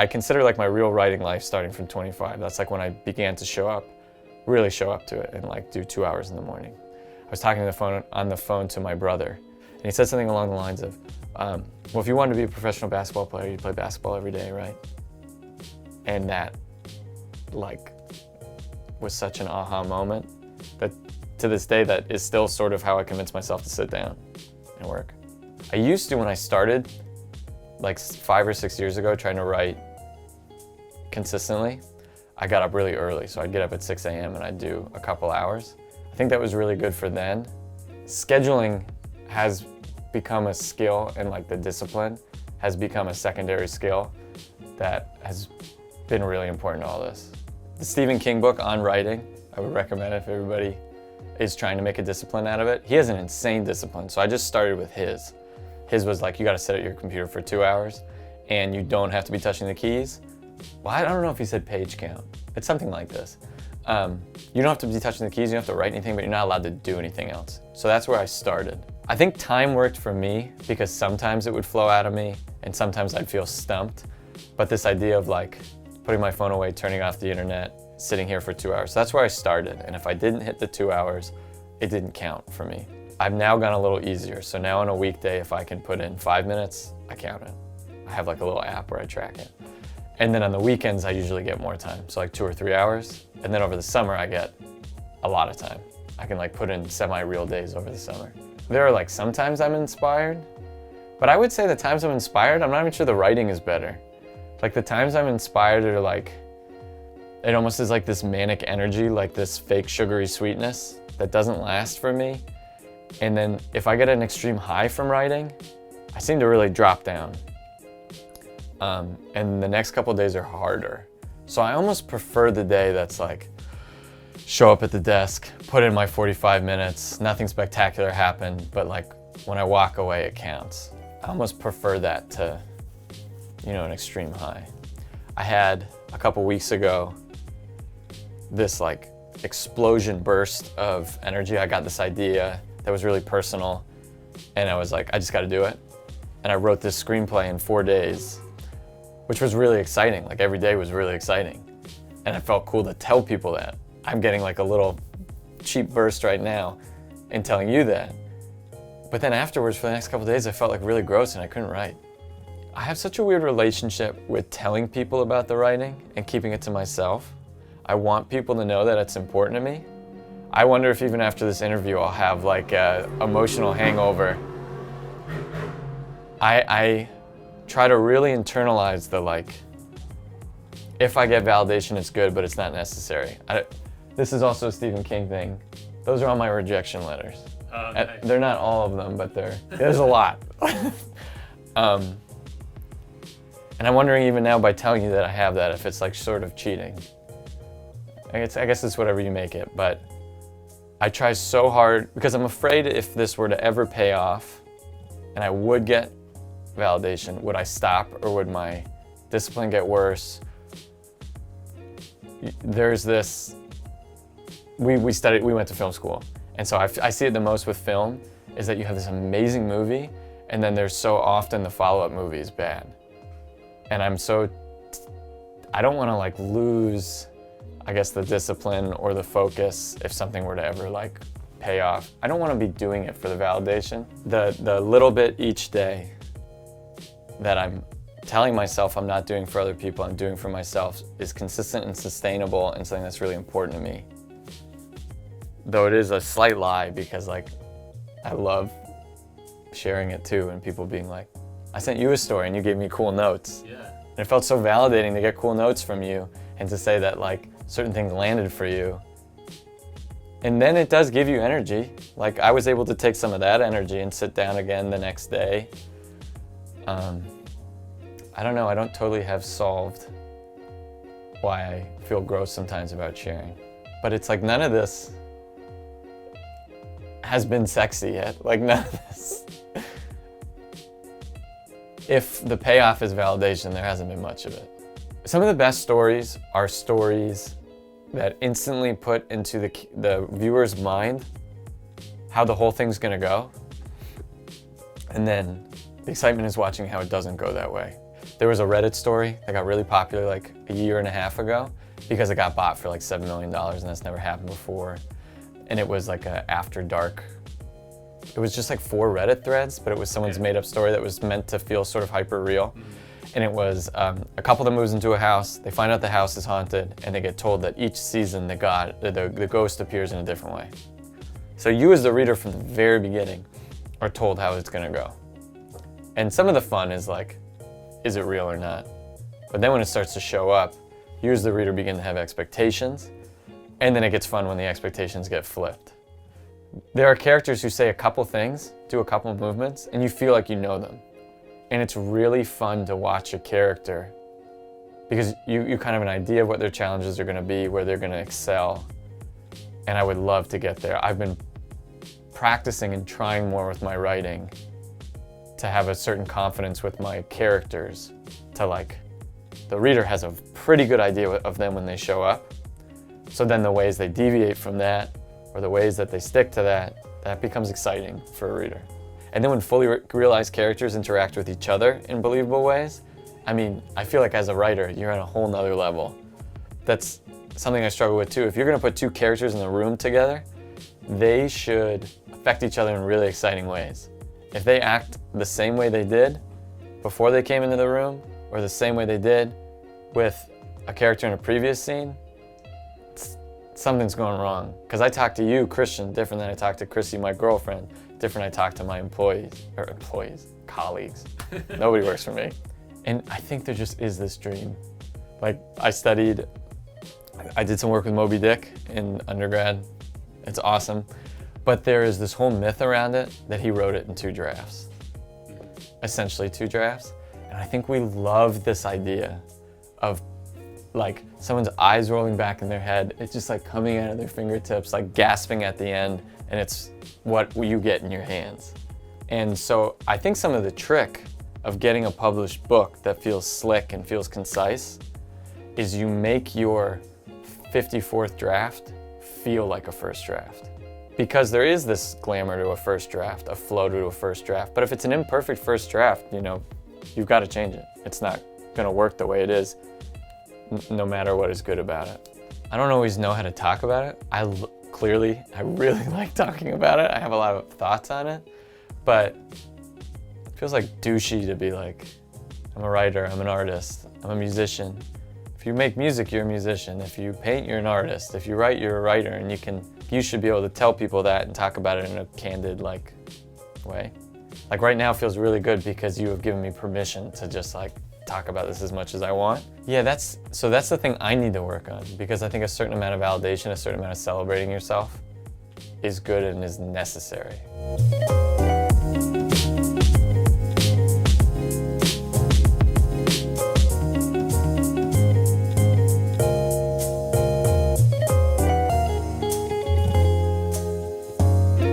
I consider like my real writing life starting from 25. That's like when I began to really show up to it and like do 2 hours in the morning. I was talking on the phone to my brother, and he said something along the lines of, well, if you wanted to be a professional basketball player, you'd play basketball every day, right? And that like was such an aha moment that to this day, that is still sort of how I convince myself to sit down and work. I used to, when I started, like 5 or 6 years ago, trying to write consistently, I got up really early. So I'd get up at 6 a.m. and I'd do a couple hours. I think that was really good for then. Scheduling has become a skill, and like the discipline has become a secondary skill that has been really important to all this. The Stephen King book on writing, I would recommend it if everybody is trying to make a discipline out of it. He has an insane discipline, so I just started with his. His was like, you gotta sit at your computer for 2 hours and you don't have to be touching the keys. Well, I don't know if he said page count. It's something like this. You don't have to be touching the keys, you don't have to write anything, but you're not allowed to do anything else. So that's where I started. I think time worked for me because sometimes it would flow out of me and sometimes I'd feel stumped. But this idea of like putting my phone away, turning off the internet, sitting here for 2 hours, that's where I started. And if I didn't hit the 2 hours, it didn't count for me. I've now gone a little easier. So now on a weekday, if I can put in 5 minutes, I count it. I have like a little app where I track it. And then on the weekends, I usually get more time. So like 2 or 3 hours. And then over the summer, I get a lot of time. I can like put in semi-real days over the summer. There are like sometimes I'm inspired, but I would say the times I'm inspired, I'm not even sure the writing is better. Like the times I'm inspired are like, it almost is like this manic energy, like this fake sugary sweetness that doesn't last for me. And then if I get an extreme high from writing, I seem to really drop down. And the next couple of days are harder. So I almost prefer the day that's like, show up at the desk, put in my 45 minutes, nothing spectacular happened, but like when I walk away, it counts. I almost prefer that to, you know, an extreme high. I had a couple weeks ago, this like explosion burst of energy. I got this idea that was really personal and I was like, I just got to do it. And I wrote this screenplay in 4 days, which was really exciting. Like every day was really exciting. And it felt cool to tell people that. I'm getting like a little cheap burst right now in telling you that. But then afterwards, for the next couple of days, I felt like really gross and I couldn't write. I have such a weird relationship with telling people about the writing and keeping it to myself. I want people to know that it's important to me. I wonder if even after this interview, I'll have like an emotional hangover. I try to really internalize the like, if I get validation, it's good, but it's not necessary. This is also a Stephen King thing. Those are all my rejection letters. Nice. They're not all of them, but there's a lot. And I'm wondering even now by telling you that I have that, if it's like sort of cheating. I guess it's whatever you make it, but I try so hard because I'm afraid if this were to ever pay off and I would get validation, would I stop or would my discipline get worse? There's this, we went to film school. And so I see it the most with film is that you have this amazing movie and then there's so often the follow-up movie is bad. And I don't want to like lose, I guess, the discipline or the focus if something were to ever like pay off. I don't want to be doing it for the validation. The little bit each day that I'm telling myself I'm not doing for other people, I'm doing for myself is consistent and sustainable and something that's really important to me. Though it is a slight lie because like I love sharing it too and people being like, I sent you a story and you gave me cool notes. Yeah. And it felt so validating to get cool notes from you and to say that like certain things landed for you. And then it does give you energy. Like I was able to take some of that energy and sit down again the next day. I don't know, I don't totally have solved why I feel gross sometimes about sharing. But it's like none of this has been sexy yet. Like none of this. If the payoff is validation, there hasn't been much of it. Some of the best stories are stories that instantly put into the viewer's mind how the whole thing's gonna go. And then the excitement is watching how it doesn't go that way. There was a Reddit story that got really popular like a year and a half ago because it got bought for like $7 million, and that's never happened before. And it was like a after dark. It was just like 4 Reddit threads, but it was someone's made up story that was meant to feel sort of hyper real. And it was a couple that moves into a house, they find out the house is haunted, and they get told that each season the ghost appears in a different way. So you as the reader from the very beginning are told how it's gonna go. And some of the fun is like, is it real or not? But then when it starts to show up, you as the reader begin to have expectations, and then it gets fun when the expectations get flipped. There are characters who say a couple things, do a couple movements, and you feel like you know them. And it's really fun to watch a character because you kind of have an idea of what their challenges are gonna be, where they're gonna excel. And I would love to get there. I've been practicing and trying more with my writing to have a certain confidence with my characters, to like, the reader has a pretty good idea of them when they show up. So then the ways they deviate from that, or the ways that they stick to that becomes exciting for a reader. And then when fully realized characters interact with each other in believable ways, I mean, I feel like as a writer, you're on a whole nother level. That's something I struggle with too. If you're gonna put 2 characters in a room together, they should affect each other in really exciting ways. If they act the same way they did before they came into the room, or the same way they did with a character in a previous scene, something's going wrong. Because I talk to you, Christian, different than I talk to Chrissy, my girlfriend, different I talk to my colleagues. Nobody works for me. And I think there just is this dream. Like I did some work with Moby Dick in undergrad. It's awesome. But there is this whole myth around it that he wrote it in 2 drafts. Essentially 2 drafts. And I think we love this idea of like someone's eyes rolling back in their head. It's just like coming out of their fingertips, like gasping at the end, and it's what you get in your hands. And so I think some of the trick of getting a published book that feels slick and feels concise is you make your 54th draft feel like a first draft. Because there is this glamour to a first draft, a flow to a first draft. But if it's an imperfect first draft, you know, you've got to change it. It's not gonna work the way it is, no matter what is good about it. I don't always know how to talk about it. I really like talking about it. I have a lot of thoughts on it, but it feels like douchey to be like, I'm a writer, I'm an artist, I'm a musician. If you make music, you're a musician. If you paint, you're an artist. If you write, you're a writer, and you should be able to tell people that and talk about it in a candid way. Like right now feels really good because you have given me permission to just like talk about this as much as I want. Yeah, that's the thing I need to work on, because I think a certain amount of validation, a certain amount of celebrating yourself is good and is necessary.